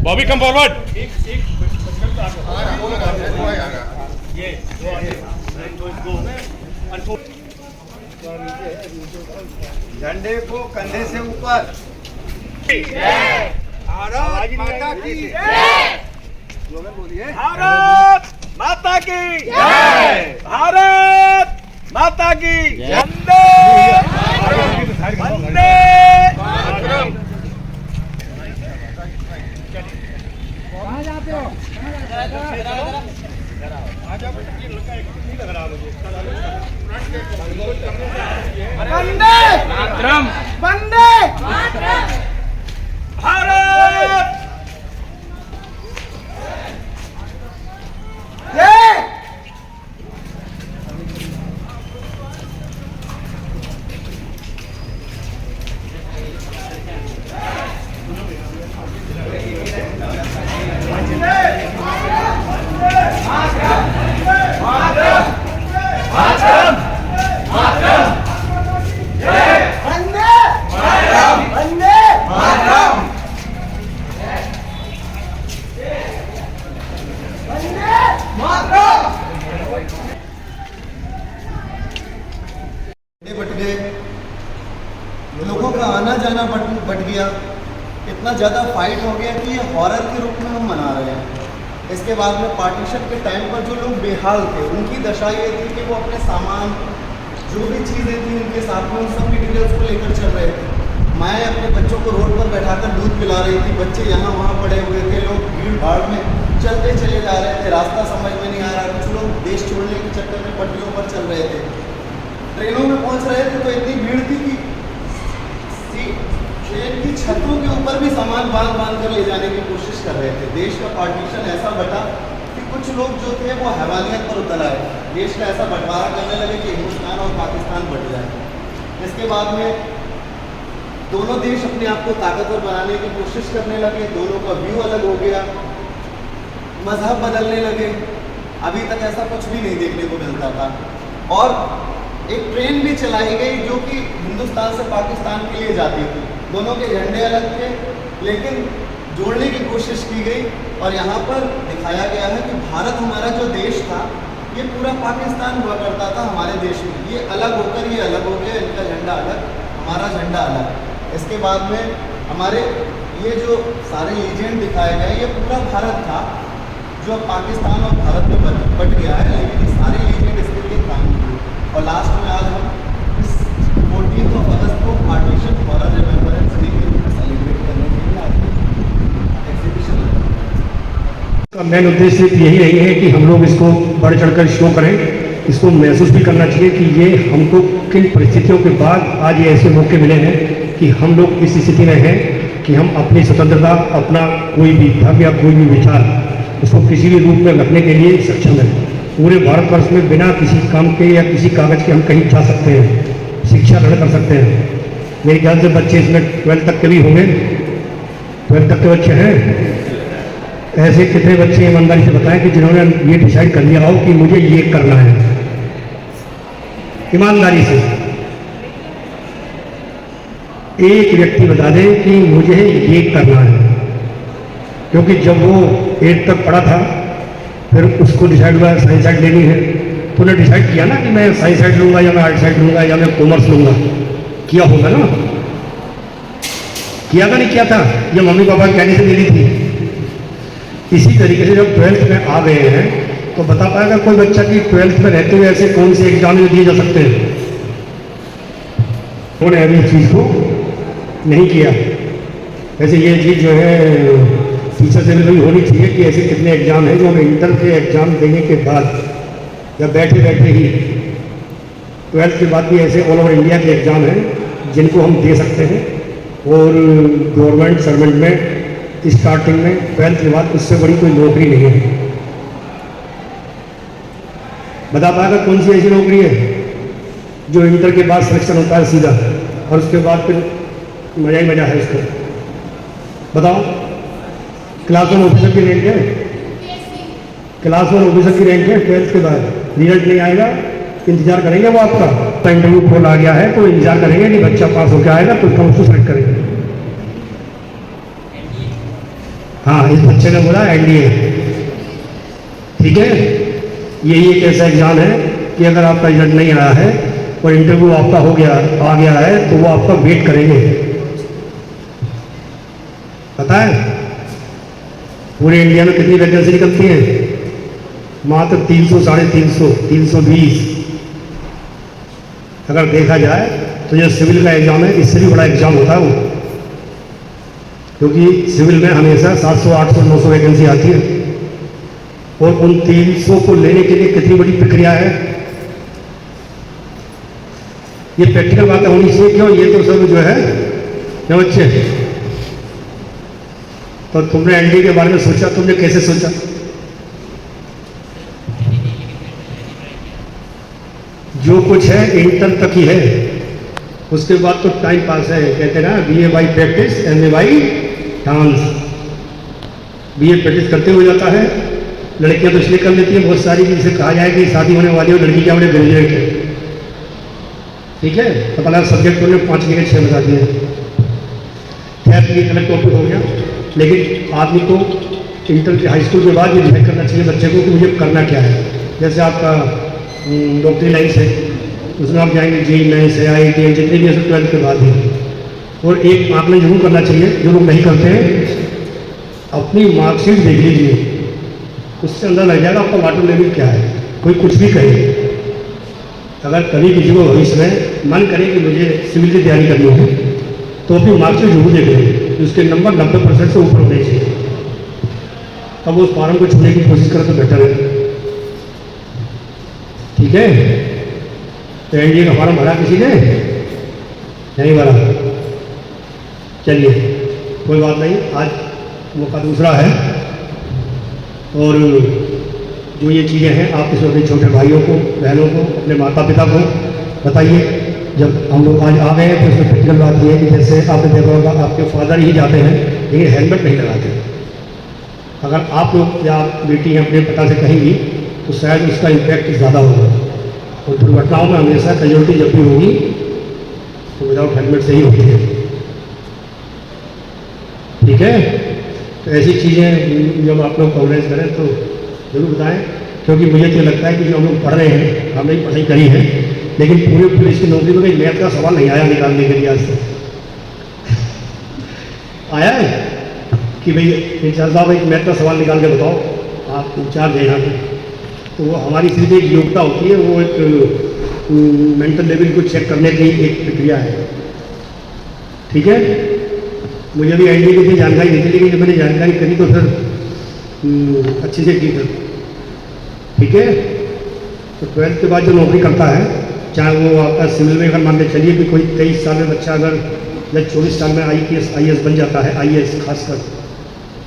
Bobby come forward. झंडे को कंधे से ऊपर। भारत माता की जय। बोलिए भारत माता की जय। भारत माता की वंदे वंदे। कहाँ जाते हो? वंदे मातरम। वंदे मातरम। भारत जय। बट गए, लोगों का आना जाना बट गया, इतना ज़्यादा फाइट हो गया कि ये हॉरर के रूप में हम मना रहे हैं। इसके बाद में पार्टीशन के टाइम पर जो लोग बेहाल थे उनकी दशा ये थी कि वो अपने सामान जो भी चीज़ें थी उनके साथ में उन सब की डिटेल्स को लेकर चल रहे थे। मैं अपने बच्चों को रोड पर बैठाकर दूध पिला रही थी, बच्चे यहाँ वहाँ पड़े हुए थे, लोग भीड़ भाड़ में चलते चले जा रहे थे, रास्ता समझ में नहीं आ रहा, कुछ लोग देश छोड़ने के चक्कर में पटरियों पर चल रहे थे, ट्रेनों में पहुंच रहे थे तो इतनी भीड़ थी कि ट्रेन की छतों के ऊपर भी सामान बांध कर ले जाने की कोशिश कर रहे थे। देश का पार्टीशन ऐसा बटा कि कुछ लोग जो थे वो हैवानियत पर उतर आए, देश का ऐसा बंटवारा करने लगे कि हिंदुस्तान और पाकिस्तान बट जाए। इसके बाद में दोनों देश अपने आप को ताकतवर बनाने की कोशिश करने लगे, दोनों का व्यू अलग हो गया, मजहब बदलने लगे। अभी तक ऐसा कुछ भी नहीं देखने को मिलता था। और एक ट्रेन भी चलाई गई जो कि हिंदुस्तान से पाकिस्तान के लिए जाती थी, दोनों के झंडे अलग थे लेकिन जोड़ने की कोशिश की गई। और यहाँ पर दिखाया गया है कि भारत हमारा जो देश था ये पूरा पाकिस्तान हुआ करता था हमारे देश में, ये अलग होकर ये अलग हो गया, इनका झंडा अलग, हमारा झंडा अलग। इसके बाद में हमारे ये जो सारे लीजेंड दिखाए गए ये पूरा भारत था जो पाकिस्तान और भारत में बट गया है, लेकिन ये सारे लीजेंड इसके लिए काम किए। और लास्ट में आज हम इस 14 अगस्त को पार्टीशन हॉरर रिमेम्बरेंस डे के रूप में सेलिब्रेट करने के लिए आज एग्जीबिशन का मेन उद्देश्य यही नहीं है कि हम लोग इसको बढ़ चढ़कर शो करें, इसको महसूस भी करना चाहिए कि ये हमको किन परिस्थितियों के बाद आज ये ऐसे मौके मिले हैं कि हम लोग इस स्थिति में हैं कि हम अपनी स्वतंत्रता, अपना कोई भी धर्म या कोई भी विचार उसको किसी भी रूप में रखने के लिए सक्षम है। पूरे भारतवर्ष में बिना किसी काम के या किसी कागज़ के हम कहीं जा सकते हैं, शिक्षा ग्रहण कर सकते हैं। मेरे ख्याल से बच्चे इसमें 12 तक के भी होंगे, 12 तक के बच्चे हैं। ऐसे कितने बच्चे ईमानदारी से बताएं कि जिन्होंने ये डिसाइड कर लिया हो कि मुझे ये करना है, ईमानदारी से एक व्यक्ति बता दे कि मुझे ये करना है। क्योंकि जब वो 8 तक पढ़ा था फिर उसको डिसाइड हुआ साइंस साइड लेनी है, तो उन्हें डिसाइड किया ना कि मैं साइंस साइड लूँगा या मैं आर्ट साइड लूँगा या मैं कॉमर्स लूँगा, किया होगा ना, किया था नहीं किया था, ये मम्मी पापा कहने से ले ली थी। इसी तरीके से जब 12th में आ गए हैं तो बता पाएगा कोई बच्चा कि 12th में रहते हुए ऐसे कौन से एग्जाम दिए जा सकते हैं? उन्होंने अभी इस चीज़ को नहीं किया। वैसे ये चीज़ जो है टीचर से भी होनी चाहिए कि ऐसे कितने एग्ज़ाम हैं जो हम इंटर के एग्ज़ाम देने के बाद या बैठे बैठे ही 12th के बाद भी ऐसे ऑल ओवर इंडिया के एग्ज़ाम हैं जिनको हम दे सकते हैं। और गवर्नमेंट सर्वेंट में स्टार्टिंग में 12th के बाद उससे बड़ी कोई नौकरी नहीं है। बता पाएगा कौन सी ऐसी नौकरी है जो इंटर के बाद सिलेक्शन होता है सीधा और उसके बाद फिर मजा ही मजा है उसको? बताओ। क्लास 1 ऑफिसर की रैंक है, क्लास 1 ऑफिसर की रैंक है, 12th के बाद रिजल्ट नहीं आएगा, इंतजार करेंगे वो आपका। तो इंटरव्यू कॉल आ गया है तो इंतजार करेंगे कि बच्चा पास होकर आएगा तो उसको सेलेक्ट करेंगे। हाँ, इस बच्चे ने बोला एनडीए। ठीक है, यही एक ऐसा एग्जाम है कि अगर आपका रिजल्ट नहीं आया है और इंटरव्यू आपका आ गया है तो वो आपका वेट करेंगे। पता है पूरे इंडिया में कितनी वैकेंसी निकलती है? मात्र 300, 350, 320। अगर देखा जाए तो ये सिविल का एग्जाम है, इससे भी बड़ा एग्जाम होता है वो, क्योंकि सिविल में हमेशा 700, 800, 900 वैकेंसी आती है और उन 300 को लेने के लिए कितनी बड़ी प्रक्रिया है। ये प्रैक्टिकल बातें होनी चाहिए। क्यों? ये तो सब जो है क्या बच्चे, तो तुमने एनडीए के बारे में सोचा, तुमने कैसे सोचा? जो कुछ है इंटर तक ही है, उसके बाद तो टाइम पास है। कहते हैं ना, BA by practice, MA by dance. BA practice करते हुए जाता है। लड़कियां तो इसलिए कर लेती हैं बहुत सारी, जिसे कहा जाए कि शादी होने वाली हो, लड़की क्या बड़े ग्रेजुएट है। ठीक है, तो पहला सब्जेक्ट उन्होंने 5 के 6 बता दिए। खैर ये अलग टॉपिक हो गया, लेकिन आदमी को इंटर के हाई स्कूल के बाद ये डिसाइड करना चाहिए बच्चे को कि मुझे करना क्या है। जैसे आपका डॉक्टरी लाइन्स है, उसमें आप जाएंगे JEE मेंस है, IIT, जितने भी 12th के बाद ही। और एक आपने जरूर करना चाहिए, जो लोग नहीं करते हैं, अपनी मार्कशीट देख लीजिए, उससे अंदर लग जाएगा आपका वाटर लेवल क्या है। कोई कुछ भी कहे, अगर कभी किसी को भविष्य में मन करे कि मुझे सिविल की तैयारी करनी है तो अपनी मार्कशीट जरूर देख लेंगे, उसके नंबर 90% से ऊपर होने चाहिए। तब उस फॉर्म को छूने की कोशिश करें तो बेटर है। ठीक है, तो एनडीए का फॉर्म भरा किसी ने? नहीं भरा। चलिए कोई बात नहीं, आज मौका दूसरा है। और जो ये चीज़ें हैं, आप इस अपने छोटे भाइयों को, बहनों को, अपने माता पिता को बताइए। जब हम लोग आज आ गए हैं तो इसमें प्रैक्टिकल बात ये है कि जैसे आपने देखा होगा, आपके फादर ही जाते हैं लेकिन हेलमेट नहीं लगाते। अगर आप लोग या बेटी अपने पिता से कहेंगी तो शायद उसका इम्पैक्ट ज़्यादा होगा। और दुर्घटनाओं में हमेशा कैजुअल्टी जब भी होगी तो विदाउट हेलमेट से ही होती है। ठीक है, तो ऐसी चीज़ें जब आप लोग कवरेज करें तो जरूर बताएं, क्योंकि मुझे तो लगता है कि जो हम लोग पढ़ रहे हैं, हमने ही पढ़ाई करी है, लेकिन पूरे पुलिस की नौकरी में मैथ का सवाल नहीं आया निकालने के लिए आज तक। आया है कि भाई इंचार्ज साहब एक मैथ का सवाल निकाल के बताओ, आप इंचार्ज हैं यहाँ पे, तो वो हमारी सिर्फ एक योग्यता होती है, वो एक मेंटल लेवल को चेक करने की एक प्रक्रिया है। ठीक है, मुझे भी एनडीए की जानकारी नहीं थी, लेकिन जब मैंने जानकारी करी तो फिर अच्छे से की फिर। ठीक है, तो 12th के बाद जो नौकरी करता है, चाहे वो आपका सिविल में, अगर मान के चलिए कि कोई 23 साल में बच्चा अगर या 24 साल में IAS बन जाता है, IAS खासकर,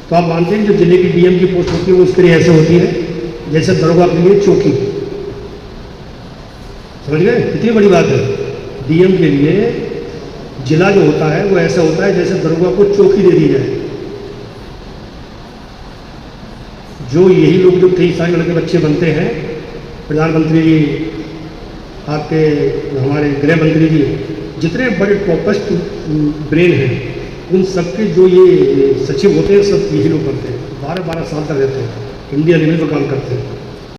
तो आप मानते हैं जो जिले की DM की पोस्ट होती है वो उसके लिए ऐसे होती है जैसे दरोगा के लिए चौकी। समझ गए? कितनी बड़ी बात है। DM के लिए जिला जो होता है वो ऐसा होता है जैसे दरोगा को चौकी दे दी जाए। जो यही लोग जो 23 साल के बच्चे बनते हैं, प्रधानमंत्री जी, आपके हमारे गृह मंत्री जी, जितने बड़े टॉपेस्ट ब्रेन हैं, उन सबके जो ये सचिव होते हैं सब यही लोग बनते हैं। 12-12 साल तक रहते हैं, इंडिया लेवल पर काम करते हैं।